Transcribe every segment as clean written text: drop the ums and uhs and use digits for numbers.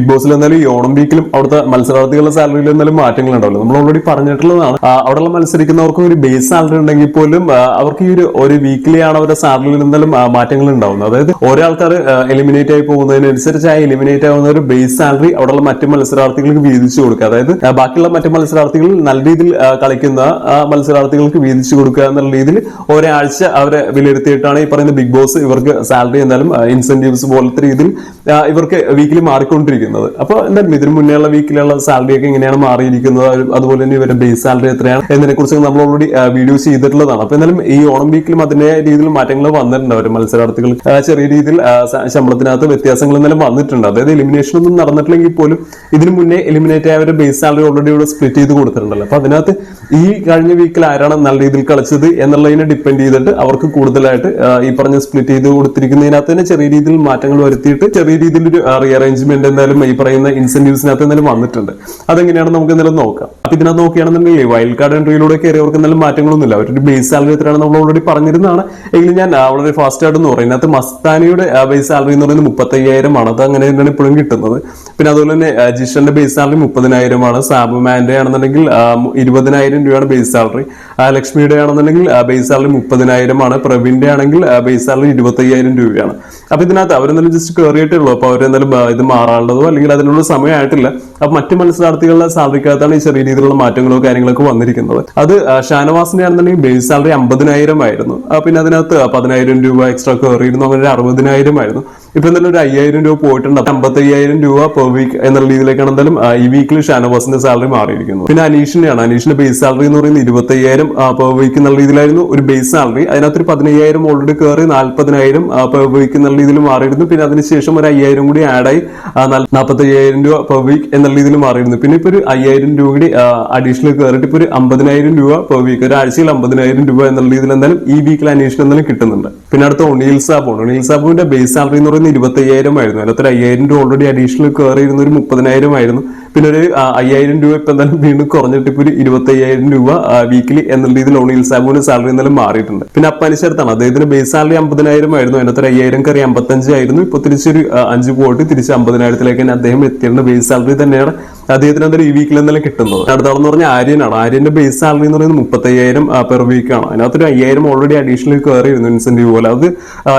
Big ബോസിൽ എന്തായാലും ഈ ഓണം വീക്കിലും അവിടുത്തെ മത്സരാർത്ഥികളുടെ സാലറിയിൽ എന്തായാലും മാറ്റങ്ങൾ ഉണ്ടാവില്ല. നമ്മൾ ഓൾറെഡി പറഞ്ഞിട്ടുള്ളതാണ്. അവിടെയുള്ള മത്സരിക്കുന്നവർക്ക് ഒരു ബേസ് സാലറി ഉണ്ടെങ്കിൽ പോലും അവർക്ക് ഈ ഒരു വീക്കിലി ആണ് അവരുടെ സാലറിയിൽ എന്തായാലും മാറ്റങ്ങൾ ഉണ്ടാവുന്നത്. അതായത് ഓരോ ആൾക്കാർ എലിമിനേറ്റ് ആയി പോകുന്നതിനനുസരിച്ച് ആ എലിമിനേറ്റ് ആവുന്ന ഒരു ബേസ് സാലറി അവിടെയുള്ള മറ്റു മത്സരാർത്ഥികൾക്ക് വീതിച്ചു കൊടുക്കുക. അതായത് ബാക്കിയുള്ള മറ്റു മത്സരാർത്ഥികൾ നല്ല രീതിയിൽ കളിക്കുന്ന മത്സരാർത്ഥികൾക്ക് വീതിച്ചു കൊടുക്കുക എന്നുള്ള രീതിയിൽ ഒരാഴ്ച അവരെ വിലയിരുത്തിയിട്ടാണ് ഈ പറയുന്ന ബിഗ് ബോസ് ഇവർക്ക് സാലറി എന്തായാലും ഇൻസെന്റീവ്സ് പോലത്തെ രീതിയിൽ ഇവർക്ക് വീക്കിലി മാറിക്കൊണ്ടിരിക്കുന്നത്. അപ്പോൾ എന്തായാലും ഇതിന് മുന്നേയുള്ള വീക്കിലുള്ള സാലറി ഒക്കെ എങ്ങനെയാണ് മാറിയിരിക്കുന്നത്, അതുപോലെ തന്നെ ഇവരുടെ ബേസ് സാലറി എത്രയാണ് എന്നതിനെ കുറിച്ച് നമ്മൾ ഓൾറെഡി വീഡിയോ ചെയ്തിട്ടുള്ളതാണ്. അപ്പൊ എന്തായാലും ഈ ഓണം വീക്കിലും അതിന്റെ രീതിയിൽ മാറ്റങ്ങൾ വന്നിട്ടുണ്ട്. അവർ മത്സരാർത്ഥികൾ ചെറിയ രീതിയിൽ ശമ്പളത്തിനകത്ത് വ്യത്യാസങ്ങൾ എന്തായാലും വന്നിട്ടുണ്ട്. അതായത് എലിമിനേഷൻ ഒന്നും നടന്നിട്ടില്ലെങ്കിൽ പോലും ഇതിന് മുന്നേ എലിമിനേറ്റ് ആയ അവരുടെ ബേസ് സാലറി ഓൾറെഡി ഇവിടെ സ്പ്ലിറ്റ് ചെയ്ത് കൊടുത്തിട്ടുണ്ടല്ലോ. അപ്പൊ അതിനകത്ത് ഈ കഴിഞ്ഞ വീക്കിൽ ആരാണ് നല്ല രീതിയിൽ കളിച്ചത് എന്നുള്ളതിനെ ഡിപ്പെൻഡ് ചെയ്തിട്ട് അവർക്ക് കൂടുതലായിട്ട് ഈ പറഞ്ഞ സ്പ്ലിറ്റ് ചെയ്ത് കൊടുത്തിരിക്കുന്നതിനകത്ത് തന്നെ ചെറിയ രീതിയിൽ മാറ്റങ്ങൾ വരുത്തിയിട്ട് ചെറിയ രീതിയിൽ ഒരു റീഅറേഞ്ച്മെന്റ് എന്തായാലും ഈ പറയുന്ന ഇൻസെന്റീവ്സിനകത്ത് എന്തായാലും വന്നിട്ടുണ്ട്. അതെങ്ങനെയാണ് നമുക്ക് എന്തായാലും നോക്കാം. അപ്പൊ ഇതിനകത്ത് നോക്കുകയാണെന്നുണ്ടെങ്കിൽ വൈൽഡ് കാർഡ് എൻട്രിയിലൂടെ കയറിയവർക്ക് എന്തായാലും മാറ്റങ്ങളൊന്നുമില്ല. അവരുടെ ബേസ് സാലറി എത്രയാണ് നമ്മൾ ഓൾറെഡി പറഞ്ഞിരുന്നതാണ്. എങ്കിലും ഞാൻ വളരെ ഫാസ്റ്റ് ആയിട്ടെന്ന് പറയും. ഇതിനകത്ത് മസ്താനിയുടെ ബേസ് സാലറി എന്ന് പറയുന്നത് 35,000 ആണ്. അത് അങ്ങനെ തന്നെയാണ് ഇപ്പോഴും കിട്ടുന്നത്. പിന്നെ അതുപോലെ തന്നെ ജിഷന്റെ ബേസ് സാലറി 30,000 ആണ്. സാബുമാന്റെ ആണെന്നുണ്ടെങ്കിൽ 20,000 രൂപയാണ് ബേസ് സാലറി. ലക്ഷ്മിയുടെ ആണെന്നുണ്ടെങ്കിൽ ബേസ് സാലറി 30,000 ആണ്. പ്രവീണിന്റെ ആണെങ്കിൽ ബേസ് സാലറി 25,000 രൂപയാണ്. അപ്പൊ ഇതിനകത്ത് അവരെന്തായാലും ജസ്റ്റ് കയറിയിട്ടേ ഉള്ളൂ. അപ്പൊ അവരെന്തായാലും ഇത് മാറാനുള്ളതോ അല്ലെങ്കിൽ അതിനുള്ള സമയമായിട്ടില്ല. അപ്പൊ മറ്റു മത്സരാർത്ഥികളുടെ സാലറിക്കകത്താണ് ഈ ചെറിയ രീതിയിലുള്ള മാറ്റങ്ങളോ കാര്യങ്ങളൊക്കെ വന്നിരിക്കുന്നത്. അത് ഷാനവാസിന്റെ ആണെന്നുണ്ടെങ്കിൽ ബേസ് സാലറി 50,000 ആയിരുന്നു. പിന്നെ അതിനകത്ത് 10,000 രൂപ എക്സ്ട്രാ കയറിയിരുന്നു. അങ്ങനെ 60,000 ആയിരുന്നു. ഇപ്പൊ എന്തായാലും ഒരു 5,000 രൂപ പോയിട്ടുണ്ട്. 55,000 രൂപ പെർ വീക്ക് എന്നുള്ള രീതിയിലേക്കാണ് എന്തായാലും ഈ വീക്കിൽ ഷാനവാസിന്റെ സാലറി മാറിയിരിക്കുന്നത്. പിന്നെ അനീഷിന്റെ ബേസ് സാലറി എന്ന് പറയുന്നത് 25,000 പെർ വീക്ക് എന്നുള്ള രീതിയിലായിരുന്നു ഒരു ബേസ് സാലറി. അതിനകത്ത് ഒരു 15,000 ഓൾറെഡി കയറി 40,000 പെർ വീക്ക് എന്നുള്ള രീതിയിൽ മാറിയിരുന്നു. പിന്നെ അതിനുശേഷം ഒരു 5,000 കൂടി ആഡായി 45,000 രൂപ പെർ വീക്ക് എന്നുള്ള രീതിയിൽ മാറിയിരുന്നു. പിന്നെ ഇപ്പൊ ഒരു 5,000 രൂപ കൂടി അഡീഷണൽ കയറിയിട്ട് ഇപ്പൊ ഒരു 50,000 രൂപ പെർ വീക്ക്, ഒരു ആഴ്ചയിൽ 50,000 രൂപ എന്നുള്ള രീതിയിൽ എന്തായാലും ഈ വീക്കിൽ അനീഷിന് എന്തായാലും കിട്ടുന്നുണ്ട്. പിന്നെ അടുത്ത ഒണീൽ സാബുവിന്റെ ബേസ് സാലറി എന്ന് പറയുന്നത് 25,000 ആയിരുന്നു. അതിനകത്ത് 5,000 രൂപ ഓൾറെഡി അഡീഷണൽ കയറിയിരുന്ന ഒരു 30,000 ആയിരുന്നു. പിന്നെ ഒരു 5,000 രൂപ ഇപ്പൊ എന്തായാലും വീണ്ടും കുറഞ്ഞിട്ട് ഇപ്പൊ ഒരു 25,000 രൂപ വീക്കിലി എന്നുള്ള രീതിയിൽ ഒണീൽ സാബുവിന്റെ സാലറി എന്തായാലും മാറിയിട്ടുണ്ട്. പിന്നെ അപ്പാനിശരത്താണ്, അദ്ദേഹത്തിന്റെ ബേസ് സാലറി 50,000 ആയിരുന്നു. അതിനകത്ത് 5,000 കയറി 55 ആയിരുന്നു. ഇപ്പൊ തിരിച്ചൊരു 5 പോയിട്ട് തിരിച്ച് 50,000 തന്നെ അദ്ദേഹം എത്തിയിരുന്ന ബേസ് സാലറി തന്നെയാണ് അദ്ദേഹത്തിന് എന്തായാലും ഈ വീക്കിൽ എന്തായാലും കിട്ടുന്നത്. അടുത്താളെന്ന് പറഞ്ഞാൽ ആര്യനാണ്. ആര്യന്റെ ബേസ് സാലറി എന്ന് പറയുന്നത് 30,000 പെർ വീക്കാണ്. അതിനകത്തൊരു 5,000 ഓൾറെഡി അഡീഷണൽ കയറിയിരുന്നു ഇൻസെന്റീവ് പോലെ. അത്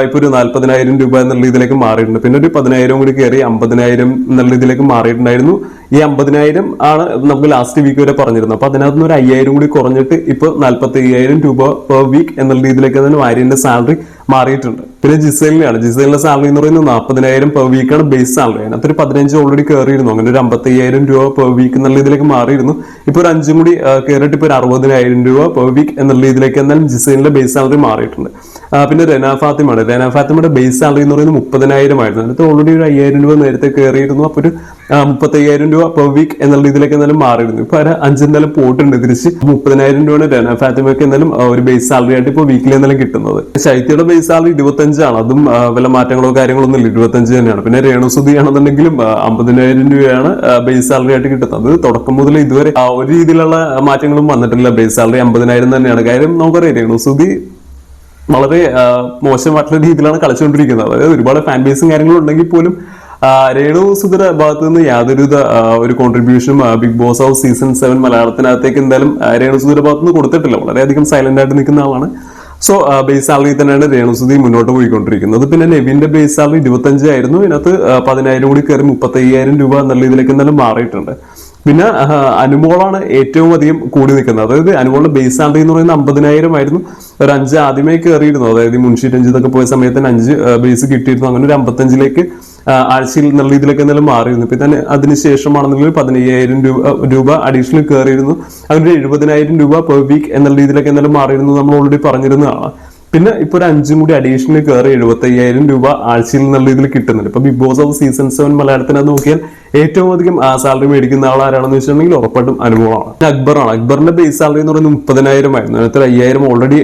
ഇപ്പൊ ഒരു 40,000 രൂപ എന്നുള്ള ഇതിലേക്ക് മാറിയിട്ടുണ്ട്. പിന്നെ ഒരു 10,000 കൂടി കയറി 50,000 എന്നുള്ള ഇതിലേക്ക് മാറിയിട്ടുണ്ടായിരുന്നു. ഈ 50,000 ആണ് നമുക്ക് ലാസ്റ്റ് വീക്ക് വരെ പറഞ്ഞിരുന്നത്. അപ്പൊ അതിനകത്ത് ഒരു 5,000 കൂടി കുറഞ്ഞിട്ട് ഇപ്പൊ 45,000 രൂപ പെർ വീക്ക് എന്നുള്ള രീതിയിലേക്ക് തന്നെ ആര്യന്റെ സാലറി മാറിയിട്ടുണ്ട്. പിന്നെ ജിസേലിന്റെ സാലറി എന്ന് പറയുന്നത് 40,000 പെർ വീക്കാണ് ബേസ് സാലറി. അതിനകത്ത് ഒരു 15 ഓൾറെഡി കയറിയിരുന്നു. അങ്ങനെ ഒരു 55,000 രൂപ പെർ വീക്ക് എന്നുള്ള ഇതിലേക്ക് മാറിയിരുന്നു. ഇപ്പൊ ഒരു 5 കൂടി കയറിയിട്ട് ഇപ്പൊ ഒരു 60,000 രൂപ പെർ വീക്ക് എന്നുള്ള ഇതിലേക്ക് എന്നാലും ജിസേലിന്റെ ബേസ് സാലറി മാറിയിട്ടുണ്ട്. പിന്നെ റെന ഫാത്തിമയുടെ ബേസ് സാലറി എന്ന് പറയുന്നത് 30,000 ആയിരുന്നു. അതിനകത്ത് ഓൾറെഡി ഒരു 5,000 രൂപ നേരത്തെ കയറിയിരുന്നു. അപ്പൊ ഒരു 35,000 രൂപ പെർ വീക്ക് എന്നുള്ള ഇതിലേക്ക് എന്തായാലും മാറിയിരുന്നു. ഇപ്പൊ 5 എന്തായാലും പോയിട്ടുണ്ട് തിരിച്ച്. 30,000 രൂപയാണ് റെന ഫാത്തിമയ്ക്ക് എന്തായാലും ഒരു ബേസ് സാലറി ആയിട്ട് ഇപ്പൊ വീക്കിലി എന്തായാലും കിട്ടുന്നത്. ശൈത്യയുടെ ബേസ് സാലറി 25 ആണ്. അതും വല്ല മാറ്റങ്ങളോ കാര്യങ്ങളൊന്നും ഇല്ല, 25 തന്നെയാണ്. പിന്നെ രേണുസുതി ആണെന്നുണ്ടെങ്കിലും 50,000 രൂപയാണ് ബേസ് സാലറി ആയിട്ട് കിട്ടുന്നത്. അത് തുടക്കം മുതൽ ഇതുവരെ ഒരു രീതിയിലുള്ള മാറ്റങ്ങളും വന്നിട്ടില്ല. ബേസ് സാലറി 50,000 തന്നെയാണ്. കാര്യം നമുക്കറിയാം രേണുസുതി വളരെ മോശമായിട്ടുള്ള രീതിയിലാണ് കളിച്ചുകൊണ്ടിരിക്കുന്നത്. അതായത് ഒരുപാട് ഫാൻ ബേസും കാര്യങ്ങളും ഉണ്ടെങ്കിൽ പോലും രേണുസുതിയുടെ ഭാഗത്ത് നിന്ന് യാതൊരുവിധ ഒരു കോൺട്രിബ്യൂഷനും ബിഗ് ബോസ് ഹൗസ് സീസൺ 7 മലയാളത്തിനകത്തേക്ക് എന്തായാലും രേണുസുതിയുടെ ഭാഗത്ത് നിന്ന് കൊടുത്തിട്ടില്ല. വളരെയധികം സൈലന്റ് ആയിട്ട് നിൽക്കുന്ന ആളാണ്. സോ ബേസ് സാലറി തന്നെയാണ് രേണുസുതി മുന്നോട്ട് പോയിക്കൊണ്ടിരിക്കുന്നത്. പിന്നെ നെവിന്റെ ബേസ് സാലറി 25 ആയിരുന്നു. ഇതിനകത്ത് 10,000 കൂടി കയറി 35,000 രൂപ എന്നുള്ള ഇതിലേക്ക് എന്തായാലും മാറിയിട്ടുണ്ട്. പിന്നെ അനുമോളാണ് ഏറ്റവും അധികം കൂടി നിൽക്കുന്നത്. അതായത് അനുമോളുടെ ബേസ് സാലറി എന്ന് പറയുന്നത് 50,000 ആയിരുന്നു. ഒരു 5 ആദ്യമേ കയറിയിരുന്നു. അതായത് മുൻഷി രഞ്ജിത്തൊക്കെ പോയ സമയത്ത് 5 ബേസ് കിട്ടിയിരുന്നു. അങ്ങനെ ഒരു 55 ആഴ്ചയിൽ എന്നുള്ള ഇതിലേക്ക് എന്തായാലും മാറിയിരുന്നു. പിന്നെ അതിനുശേഷമാണെന്നുണ്ടെങ്കിൽ 15,000 രൂപ അഡീഷണൽ കയറിയിരുന്നു. അങ്ങനെ 70,000 രൂപ പെർ വീക്ക് എന്നുള്ള രീതിയിലേക്ക് എന്തായാലും മാറിയിരുന്നു. നമ്മൾ ഓൾറെഡി പറഞ്ഞിരുന്നതാണ്. പിന്നെ ഇപ്പൊ ഒരു 5 കൂടി അഡീഷണൽ കയറി 75,000 രൂപ ആഴ്ചയിൽ എന്നുള്ള ഇതിൽ കിട്ടുന്നുണ്ട്. ഇപ്പൊ ബിഗ് ബോസ് ഹൗസ് സീസൺ 7 മലയാളത്തിനകത്ത് നോക്കിയാൽ ഏറ്റവും അധികം സാലറി മേടിക്കുന്ന ആൾ ആരാണെന്ന് വെച്ചിട്ടുണ്ടെങ്കിൽ ഉറപ്പായിട്ടും അനുമോളാണ്. അക്ബറിന്റെ ബേസ് സാലറി എന്ന് പറയുന്നത് 30,000 ആയിരുന്നു. അതിനകത്ത് 5,000 ഓൾറെഡി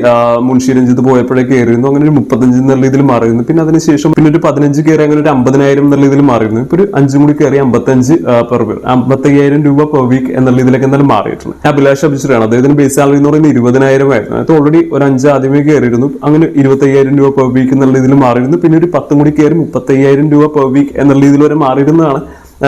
മുൻഷി രഞ്ജിത്ത് പോയപ്പോഴേ കയറിയിരുന്നു. അങ്ങനെ ഒരു 35 എന്നുള്ള രീതിയിൽ മാറിയിരുന്നു. പിന്നെ അതിനുശേഷം പിന്നെ ഒരു 15 കയറി അങ്ങനെ ഒരു 50,000 എന്നുള്ള ഇതിൽ മാറിയിരുന്നു. ഇപ്പൊ ഒരു 5 കൂടി കയറി 55,000 രൂപ പെർ വീക്ക് എന്നുള്ള ഇതിലേക്ക് എന്തായാലും മാറിയിട്ടുണ്ട്. അഭിലാഷ് അഭിശ്വരാണ്. അദ്ദേഹത്തിന് ബേസ് സാലറി എന്ന് പറയുന്നത് 20,000 ആയിരുന്നു. അതിനകത്ത് ഓൾറെഡി ഒരു 5 ആദ്യമേ കയറിയിരുന്നു. അങ്ങനെ 25,000 രൂപ പെർ വീക്ക് എന്നുള്ള ഇതിൽ മാറിയിരുന്നു. പിന്നെ ഒരു 10 കൂടി കയറി 35,000 രൂപ പെർ വീക്ക് എന്നുള്ള ഇതിൽ വരെ മാറിയിരുന്നതാണ്.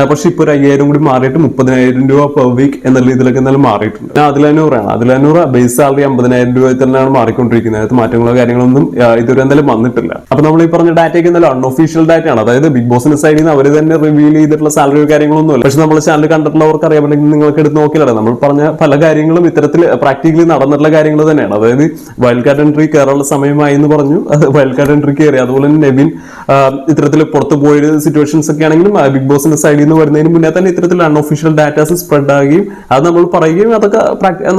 പക്ഷെ ഇപ്പോൾ ഒരു 5,000 കൂടി മാറിയിട്ട് 30,000 രൂപ പെർ വീക്ക് എന്ന രീതിയിലൊക്കെ എന്നാലും മാറിയിട്ടുണ്ട്. അതിലൂറാണ് ബേസ് സാലറി 50,000 രൂപ തന്നെയാണ് മാറിക്കൊണ്ടിരിക്കുന്നത്. അതിനകത്ത് മാറ്റങ്ങളോ കാര്യങ്ങളൊന്നും ഇതുവരെ എന്തായാലും വന്നിട്ടില്ല. അപ്പൊ നമ്മൾ ഈ പറഞ്ഞ ഡാറ്റയൊക്കെ എന്നാലും അൺഒഫീഷ്യൽ ഡാറ്റയാണ്. അതായത് ബിഗ് ബോസിന്റെ സൈഡിൽ നിന്ന് അവർ തന്നെ റിവീൽ ചെയ്തിട്ടുള്ള സാലറി കാര്യങ്ങളൊന്നും അല്ല. പക്ഷെ നമ്മൾ ചാനൽ കണ്ടിട്ടുള്ളവർക്ക് അറിയാമെങ്കിൽ നിങ്ങൾക്ക് എടുത്ത് നോക്കിയില്ല, നമ്മൾ പറഞ്ഞ പല കാര്യങ്ങളും ഇത്തരത്തിൽ പ്രാക്ടിക്കലി നടന്നിട്ടുള്ള കാര്യങ്ങൾ തന്നെയാണ്. അതായത് വൈൽഡ് കാർഡ് എൻട്രി കയറാനുള്ള സമയമായി എന്ന് പറഞ്ഞു, വൈൽഡ് കാർഡ് എൻട്രി കയറി. അതുപോലെ തന്നെ നെവിൻ ഇത്തരത്തിൽ പുറത്തു പോയ സിറ്റുവേഷൻസ് ഒക്കെ ആണെങ്കിലും ബിഗ് ബോസിന്റെ സൈഡിൽ നിന്ന് വരുന്നതിന് മുന്നേ തന്നെ ഇത്തരത്തിൽ അൺഒഫീഷ്യൽ ഡാറ്റാസ് സ്പ്രെഡ് ആകുകയും അത് നമ്മൾ പറയുകയും അതൊക്കെ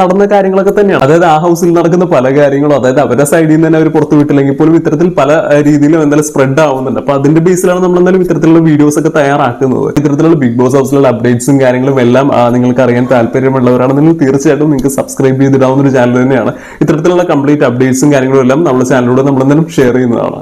നടന്ന കാര്യങ്ങളൊക്കെ തന്നെയാണ്. അതായത് ആ ഹൗസിൽ നടക്കുന്ന പല കാര്യങ്ങളും അതായത് അവരുടെ സൈഡിൽ നിന്ന് തന്നെ അവർ പുറത്തു വിട്ടില്ലെങ്കിൽ പോലും ഇത്തരത്തിൽ പല രീതിയിലും എന്തായാലും സ്പ്രെഡ് ആവുന്നുണ്ട്. അപ്പൊ അതിന്റെ ബേസിലാണ് നമ്മൾ എന്തായാലും ഇത്തരത്തിലുള്ള വീഡിയോസ് ഒക്കെ തയ്യാറാക്കുന്നത്. ഇത്തരത്തിലുള്ള ബിഗ് ബോസ് ഹൗസിലുള്ള അപ്ഡേറ്റ്സും കാര്യങ്ങളും എല്ലാം നിങ്ങൾക്ക് അറിയാൻ താല്പര്യമുള്ളവരാണെന്നുണ്ടെങ്കിൽ തീർച്ചയായിട്ടും നിങ്ങൾക്ക് സബ്സ്ക്രൈബ് ചെയ്തിടാവുന്ന ഒരു ചാനൽ തന്നെയാണ്. ഇത്തരത്തിലുള്ള കംപ്ലീറ്റ് അപ്ഡേറ്റ്സും കാര്യങ്ങളും എല്ലാം നമ്മുടെ ചാനലിലൂടെ നമ്മൾ എന്തായാലും ഷെയർ ചെയ്യുന്നതാണ്.